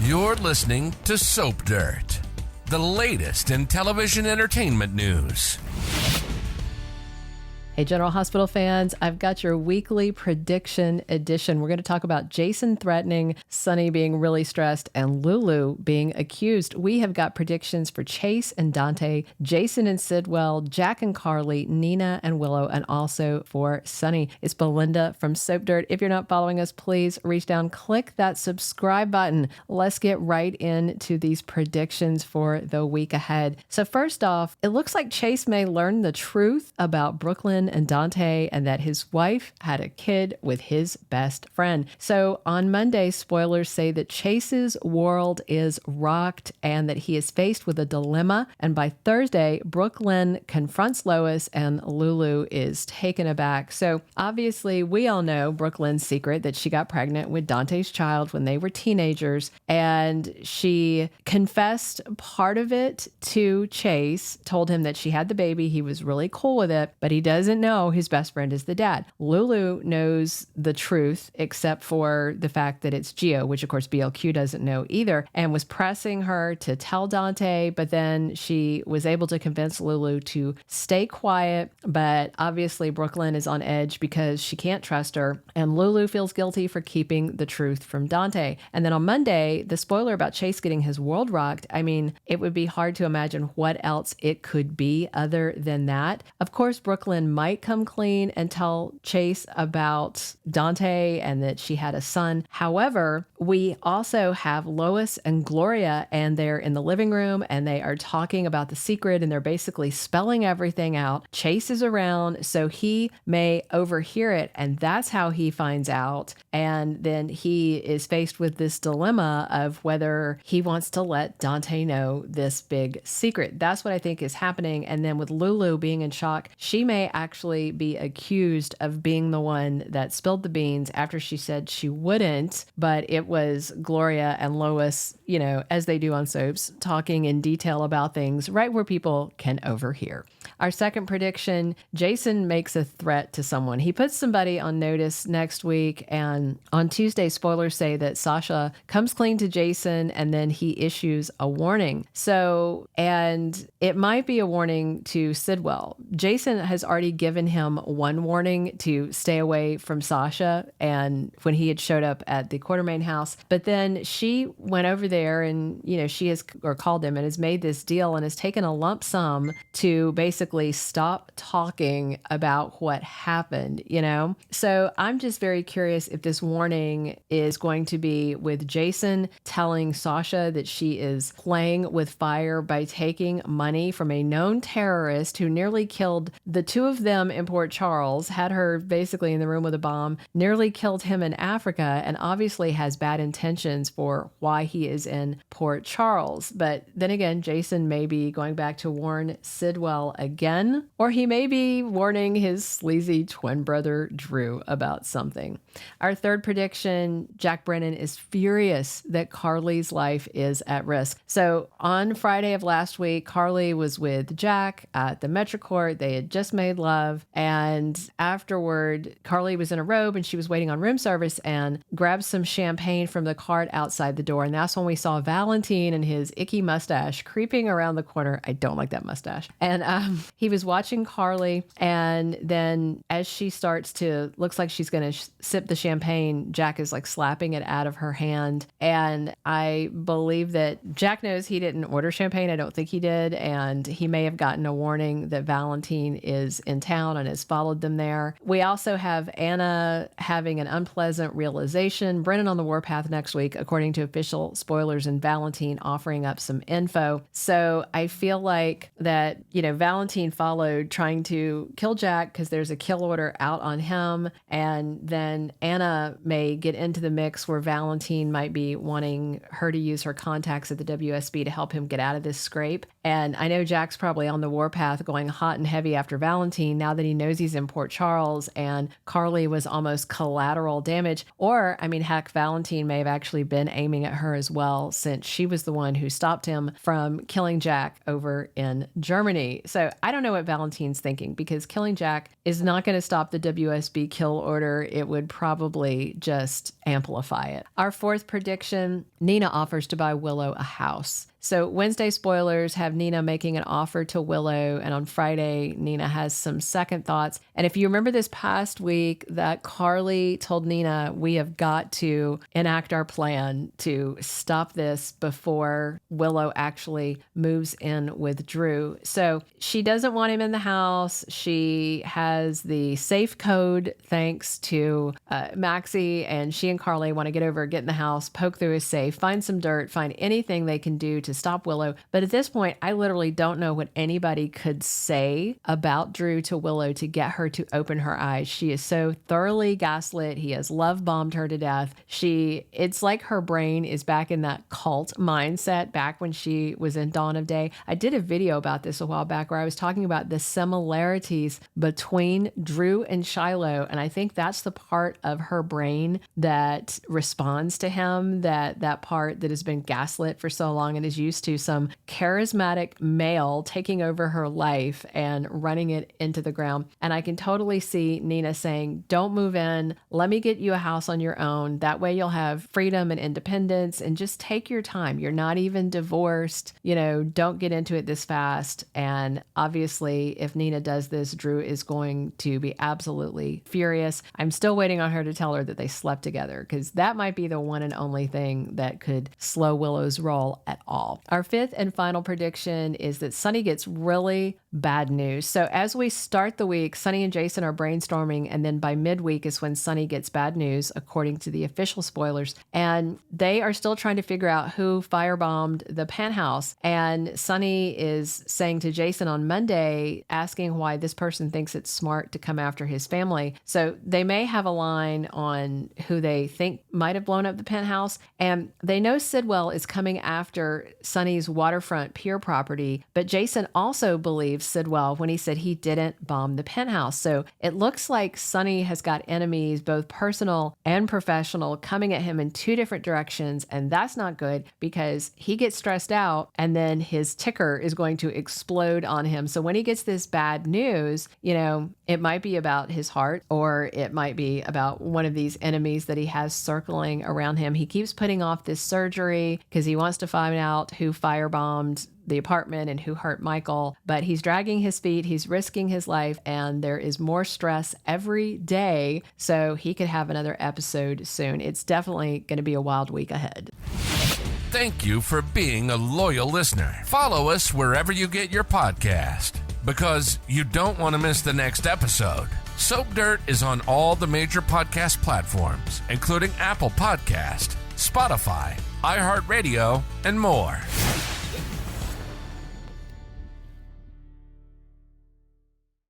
You're listening to Soap Dirt, the latest in television entertainment news. Hey, General Hospital fans, I've got your weekly prediction edition. We're going to talk about Jason threatening, Sonny being really stressed, and Lulu being accused. We have got predictions for Chase and Dante, Jason and Sidwell, Jack and Carly, Nina and Willow, and also for Sonny. It's Belinda from Soap Dirt. If you're not following us, please reach down, click that subscribe button. Let's get right into these predictions for the week ahead. So first off, it looks like Chase may learn the truth about Brooklyn and Dante, and that his wife had a kid with his best friend. So on Monday, spoilers say that Chase's world is rocked and that he is faced with a dilemma. And by Thursday, Brooklyn confronts Lois and Lulu is taken aback. So obviously, we all know Brooklyn's secret that she got pregnant with Dante's child when they were teenagers. And she confessed part of it to Chase, told him that she had the baby. He was really cool with it, but he doesn't know his best friend is the dad. Lulu knows the truth, except for the fact that it's Gio, which of course BLQ doesn't know either, and was pressing her to tell Dante, but then she was able to convince Lulu to stay quiet. But obviously Brooklyn is on edge because she can't trust her, and Lulu feels guilty for keeping the truth from Dante. And then on Monday, the spoiler about Chase getting his world rocked, I mean, it would be hard to imagine what else it could be other than that. Of course, Brooklyn might come clean and tell Chase about Dante and that she had a son. However, we also have Lois and Gloria, and they're in the living room and they are talking about the secret and they're basically spelling everything out. Chase is around, so he may overhear it, and that's how he finds out. And then he is faced with this dilemma of whether he wants to let Dante know this big secret. That's what I think is happening. And then with Lulu being in shock, she may actually be accused of being the one that spilled the beans after she said she wouldn't, but it was Gloria and Lois, you know, as they do on soaps, talking in detail about things right where people can overhear. Our second prediction, Jason makes a threat to someone. He puts somebody on notice next week, and on Tuesday, spoilers say that Sasha comes clean to Jason and then he issues a warning. So, and it might be a warning to Sidwell. Jason has already given him one warning to stay away from Sasha, and when he had showed up at the Quartermaine house, but then she went over there and, you know, she has, or called him and has made this deal and has taken a lump sum to basically stop talking about what happened, you know? So I'm just very curious if this warning is going to be with Jason telling Sasha that she is playing with fire by taking money from a known terrorist who nearly killed the two of them in Port Charles, had her basically in the room with a bomb, nearly killed him in Africa, and obviously has bad intentions for why he is in Port Charles. But then again, Jason may be going back to warn Sidwell again, or he may be warning his sleazy twin brother Drew about something. Our third prediction, Jack Brennan is furious that Carly's life is at risk. So on Friday of last week, Carly was with Jack at the Metro Court. They had just made love, and afterward, Carly was in a robe and she was waiting on room service and grabbed some champagne from the cart outside the door. And that's when we saw Valentin and his icky mustache creeping around the corner. I don't like that mustache. And he was watching Carly, and then as she starts to, looks like she's going to sip the champagne, Jack is like slapping it out of her hand. And I believe that Jack knows he didn't order champagne. I don't think he did. And he may have gotten a warning that Valentin is in town and has followed them there. We also have Anna having an unpleasant realization. Brennan on the warpath next week, according to official spoilers, and Valentin offering up some info. So I feel like that, you know, Valentin followed trying to kill Jack because there's a kill order out on him. And then Anna may get into the mix where Valentin might be wanting her to use her contacts at the WSB to help him get out of this scrape. And I know Jack's probably on the warpath going hot and heavy after Valentin now that he knows he's in Port Charles and Carly was almost collateral damage. Or, I mean, heck, Valentin may have actually been aiming at her as well, since she was the one who stopped him from killing Jack over in Germany. So So I don't know what Valentin's thinking, because killing Jack is not going to stop the WSB kill order. It would probably just amplify it. Our fourth prediction, Nina offers to buy Willow a house. So Wednesday spoilers have Nina making an offer to Willow, and on Friday, Nina has some second thoughts. And if you remember this past week that Carly told Nina, we have got to enact our plan to stop this before Willow actually moves in with Drew. So she doesn't want him in the house. She has the safe code thanks to Maxie, and she and Carly want to get in the house, poke through his safe, find some dirt, find anything they can do to stop Willow. But at this point, I literally don't know what anybody could say about Drew to Willow to get her to open her eyes. She is so thoroughly gaslit. He has love bombed her to death. It's like her brain is back in that cult mindset back when she was in Dawn of Day. I did a video about this a while back where I was talking about the similarities between Drew and Shiloh. And I think that's the part of her brain that responds to him, that part that has been gaslit for so long and is used to some charismatic male taking over her life and running it into the ground. And I can totally see Nina saying, don't move in. Let me get you a house on your own. That way you'll have freedom and independence, and just take your time. You're not even divorced. Don't get into it this fast. And obviously, if Nina does this, Drew is going to be absolutely furious. I'm still waiting on her to tell her that they slept together, because that might be the one and only thing that could slow Willow's roll at all. Our fifth and final prediction is that Sonny gets really bad news. So as we start the week, Sonny and Jason are brainstorming, and then by midweek is when Sonny gets bad news, according to the official spoilers. And they are still trying to figure out who firebombed the penthouse. And Sonny is saying to Jason on Monday, asking why this person thinks it's smart to come after his family. So they may have a line on who they think might have blown up the penthouse. And they know Sidwell is coming after Sonny's waterfront pier property, but Jason also believes Sidwell when he said he didn't bomb the penthouse. So it looks like Sonny has got enemies, both personal and professional, coming at him in two different directions. And that's not good, because he gets stressed out and then his ticker is going to explode on him. So when he gets this bad news, it might be about his heart, or it might be about one of these enemies that he has circling around him. He keeps putting off this surgery because he wants to find out who firebombed the apartment and who hurt Michael, but he's dragging his feet, he's risking his life, and there is more stress every day, so he could have another episode soon. It's definitely going to be a wild week ahead. Thank you for being a loyal listener. Follow us wherever you get your podcast, because you don't want to miss the next episode. Soap Dirt is on all the major podcast platforms, including Apple Podcast, Spotify, iHeartRadio, and more.